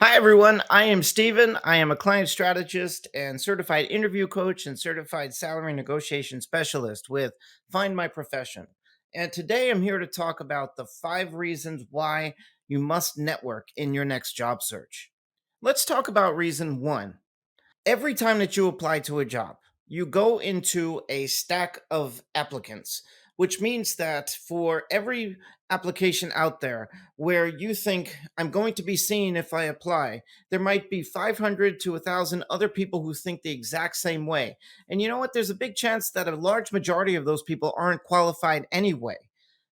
Hi, everyone. I am Steven. I am a client strategist and certified interview coach and certified salary negotiation specialist with Find My Profession. And today I'm here to talk about the 5 reasons why you must network in your next job search. Let's talk about reason 1. Every time that you apply to a job, you go into a stack of applicants, which means that for every application out there where you think I'm going to be seen if I apply, there might be 500 to 1,000 other people who think the exact same way. And you know what? There's a big chance that a large majority of those people aren't qualified anyway.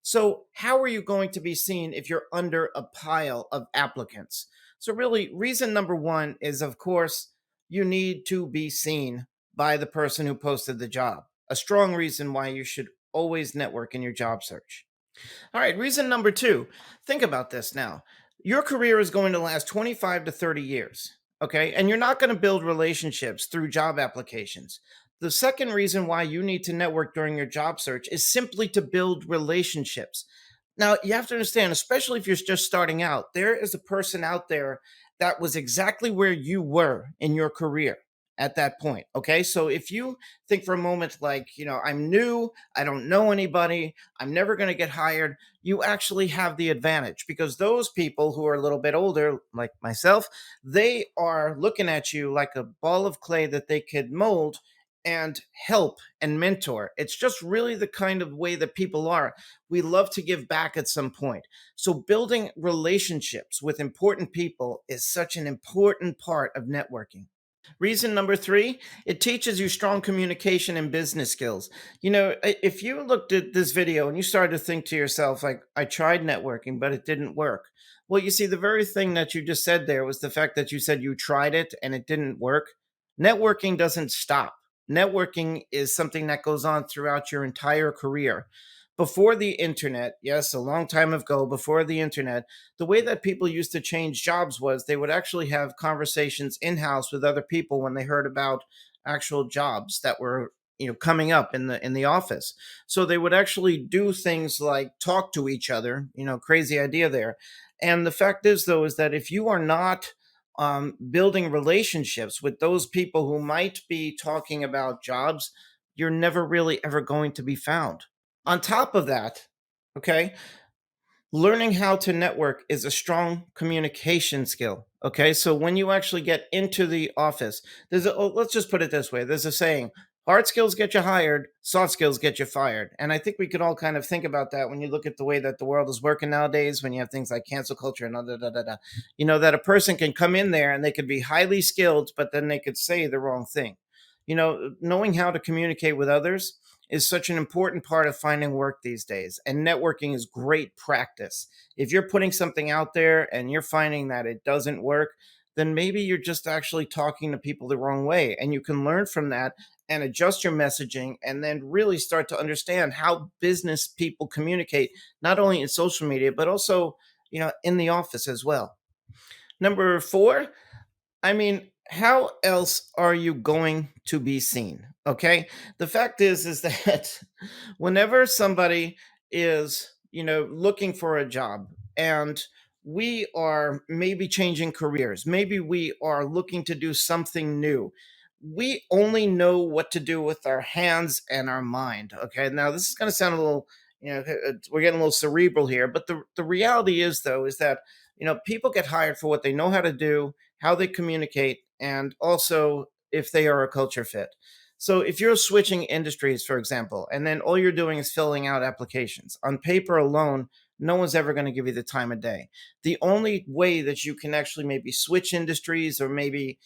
So, how are you going to be seen if you're under a pile of applicants? So, really, reason number 1 is, of course, you need to be seen by the person who posted the job. A strong reason why you should always network in your job search. All right, reason number 2. Think about this now. Your career is going to last 25 to 30 years, okay? And you're not going to build relationships through job applications. The second reason why you need to network during your job search is simply to build relationships. Now, you have to understand, especially if you're just starting out, there is a person out there that was exactly where you were in your career at that point. Okay. So if you think for a moment, like, I'm new, I don't know anybody, I'm never going to get hired, you actually have the advantage because those people who are a little bit older, like myself, they are looking at you like a ball of clay that they could mold and help and mentor. It's just really the kind of way that people are. We love to give back at some point. So, building relationships with important people is such an important part of networking. Reason number 3, it teaches you strong communication and business skills. If you looked at this video and you started to think to yourself, like, I tried networking, but it didn't work. Well, you see, the very thing that you just said there was the fact that you said you tried it and it didn't work. Networking doesn't stop. Networking is something that goes on throughout your entire career. Before the internet, yes, a long time ago, before the internet, the way that people used to change jobs was they would actually have conversations in house with other people when they heard about actual jobs that were coming up in the office. So they would actually do things like talk to each other. Crazy idea there. And the fact is, though, is that if you are not building relationships with those people who might be talking about jobs, you're never really ever going to be found. On top of that, okay, learning how to network is a strong communication skill. Okay. So when you actually get into the office, let's just put it this way, there's a saying: hard skills get you hired, soft skills get you fired. And I think we could all kind of think about that when you look at the way that the world is working nowadays, when you have things like cancel culture and that a person can come in there and they could be highly skilled, but then they could say the wrong thing. Knowing how to communicate with others is such an important part of finding work these days. And networking is great practice. If you're putting something out there and you're finding that it doesn't work, then maybe you're just actually talking to people the wrong way. And you can learn from that and adjust your messaging and then really start to understand how business people communicate, not only in social media, but also, in the office as well. Number 4, I mean, how else are you going to be seen? Okay. The fact is that whenever somebody is, looking for a job and we are maybe changing careers, maybe we are looking to do something new, we only know what to do with our hands and our mind. Okay. Now, this is going to sound a little, we're getting a little cerebral here, but the reality is, though, is that, people get hired for what they know how to do, how they communicate, and also if they are a culture fit. So if you're switching industries, for example, and then all you're doing is filling out applications, on paper alone, no one's ever going to give you the time of day. The only way that you can actually maybe switch industries or maybe,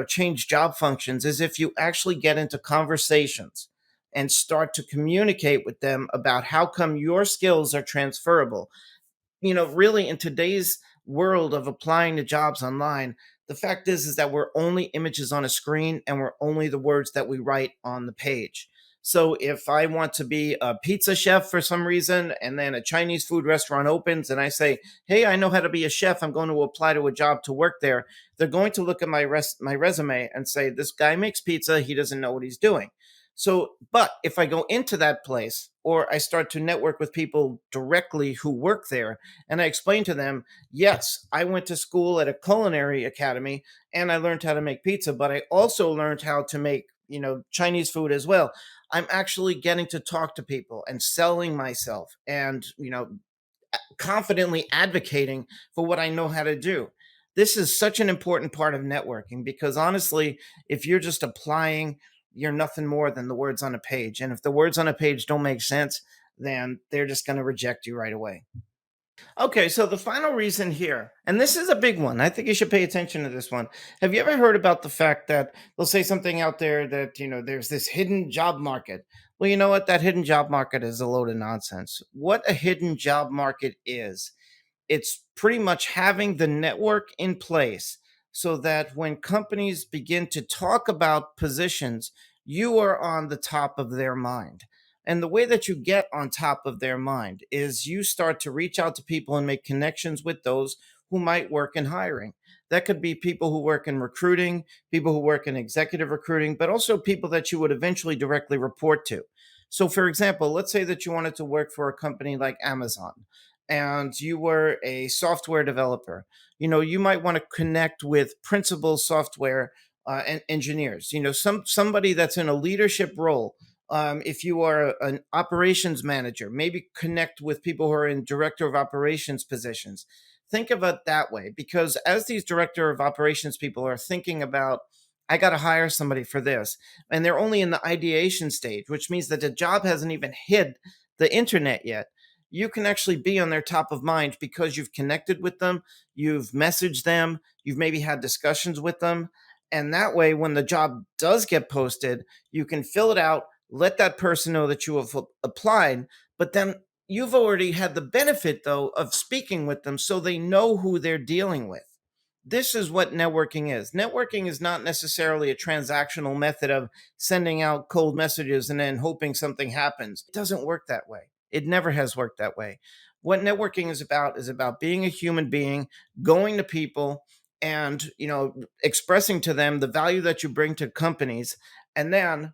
change job functions is if you actually get into conversations and start to communicate with them about how come your skills are transferable. Really, in today's world of applying to jobs online, the fact is that we're only images on a screen and we're only the words that we write on the page. So if I want to be a pizza chef for some reason and then a Chinese food restaurant opens and I say, "Hey, I know how to be a chef. I'm going to apply to a job to work there." They're going to look at my resume and say, "This guy makes pizza. He doesn't know what he's doing." So, but if I go into that place or I start to network with people directly who work there and I explain to them, yes, I went to school at a culinary academy and I learned how to make pizza, but I also learned how to make, Chinese food as well. I'm actually getting to talk to people and selling myself and, confidently advocating for what I know how to do. This is such an important part of networking because honestly, if you're just applying, you're nothing more than the words on a page. And if the words on a page don't make sense, then they're just going to reject you right away. Okay, so the final reason here, and this is a big one. I think you should pay attention to this one. Have you ever heard about the fact that they'll say something out there that, there's this hidden job market? Well, you know what? That hidden job market is a load of nonsense. What a hidden job market is, it's pretty much having the network in place so that when companies begin to talk about positions, you are on the top of their mind. And the way that you get on top of their mind is you start to reach out to people and make connections with those who might work in hiring. That could be people who work in recruiting, people who work in executive recruiting, but also people that you would eventually directly report to. So, for example, let's say that you wanted to work for a company like Amazon and you were a software developer. You might want to connect with principal software engineers. Somebody that's in a leadership role. If you are an operations manager, maybe connect with people who are in director of operations positions. Think of it that way, because as these director of operations people are thinking about, I got to hire somebody for this, and they're only in the ideation stage, which means that the job hasn't even hit the internet yet. You can actually be on their top of mind because you've connected with them, you've messaged them, you've maybe had discussions with them. And that way, when the job does get posted, you can fill it out, let that person know that you have applied, but then you've already had the benefit, though, of speaking with them so they know who they're dealing with. This is what networking is. Networking is not necessarily a transactional method of sending out cold messages and then hoping something happens. It doesn't work that way. It never has worked that way. What networking is about being a human being, going to people and, expressing to them the value that you bring to companies. And then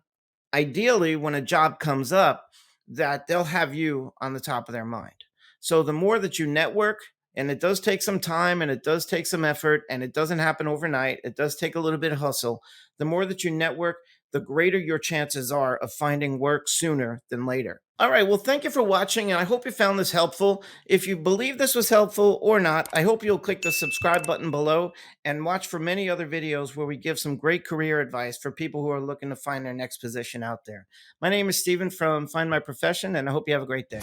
ideally, when a job comes up, that they'll have you on the top of their mind. So the more that you network, and it does take some time and it does take some effort and it doesn't happen overnight, it does take a little bit of hustle. The more that you network, the greater your chances are of finding work sooner than later. All right, well, thank you for watching, and I hope you found this helpful. If you believe this was helpful or not, I hope you'll click the subscribe button below and watch for many other videos where we give some great career advice for people who are looking to find their next position out there. My name is Steven from Find My Profession, and I hope you have a great day.